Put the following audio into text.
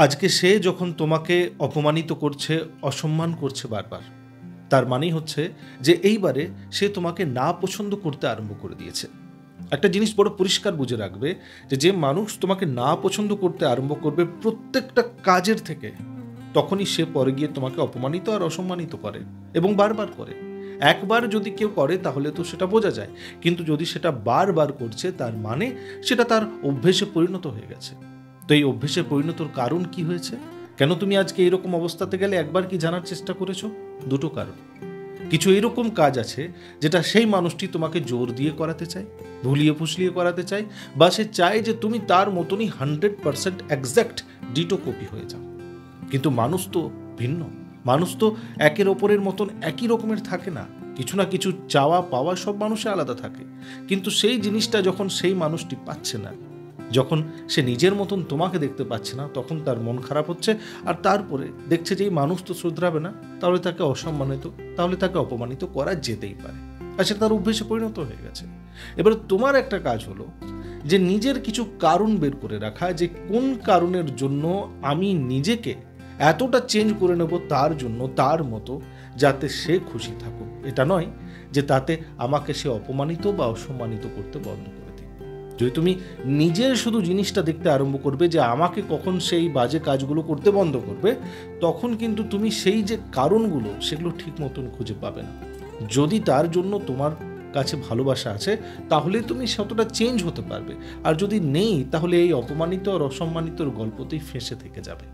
আজকে সে যখন তোমাকে অপমানিত করছে, অসম্মান করছে বারবার, তার মানেই হচ্ছে যে এইবারে সে তোমাকে না পছন্দ করতে আরম্ভ করে দিয়েছে। একটা জিনিস বড় পরিষ্কার বুঝে রাখবে যে মানুষ তোমাকে না পছন্দ করতে আরম্ভ করবে প্রত্যেকটা কাজের থেকে, তখনই সে পরে গিয়ে তোমাকে অপমানিত আর অসম্মানিত করে এবং বারবার করে। একবার যদি কেউ করে তাহলে তো সেটা বোঝা যায়, কিন্তু যদি সেটা বারবার করছে তার মানে সেটা তার অভ্যেসে পরিণত হয়ে গেছে। তো এই অভ্যেসে পরিণতর কারণ কি হয়েছে, কেন তুমি আজকে এরকম অবস্থাতে গেলে, একবার কি জানার চেষ্টা করেছো? দুটো কারণ। কিছু এরকম কাজ আছে যেটা সেই মানুষটি তোমাকে জোর দিয়ে করাতে চায়, ভুলিয়ে ফুসলিয়ে করাতে চায়, বা সে চায় যে তুমি তার মতনই 100% এক্স্যাক্ট ডিটো কপি হয়ে যাও। কিন্তু মানুষ তো ভিন্ন, মানুষ তো একের ওপরের মতন একই রকমের থাকে না। কিছু না কিছু চাওয়া পাওয়া সব মানুষের আলাদা থাকে, কিন্তু সেই জিনিসটা যখন সেই মানুষটি পাচ্ছে না, যখন সে নিজের মতন তোমাকে দেখতে পাচ্ছে না, তখন তার মন খারাপ হচ্ছে। আর তারপরে দেখছে যে এই মানুষ তো শুধরাবে না, তাহলে তাকে অসম্মানিত, তাহলে তাকে অপমানিত করা যেতেই পারে, আর সেটা তার অভ্যেসে পরিণত হয়ে গেছে। এবার তোমার একটা কাজ হলো যে নিজের কিছু কারণ বের করে রাখা, যে কোন কারণের জন্য আমি নিজেকে এতটা চেঞ্জ করে নেব তার জন্য, তার মতো, যাতে সে খুশি থাকুক। এটা নয় যে তাতে আমাকে সে অপমানিত বা অসম্মানিত করতে বন্ধ করে দিই। যদি তুমি নিজের শুধু জিনিসটা দেখতে আরম্ভ করবে যে আমাকে কখন সেই বাজে কাজগুলো করতে বন্ধ করবে, তখন কিন্তু তুমি সেই যে কারণগুলো সেগুলো ঠিক মতন খুঁজে পাবে না। যদি তার জন্য তোমার কাছে ভালোবাসা আছে তাহলে তুমি যতটা চেঞ্জ হতে পারবে, আর যদি নেই তাহলে এই অপমানিত আর অসম্মানিতর গল্পতেই ফেঁসে থেকে যাবে।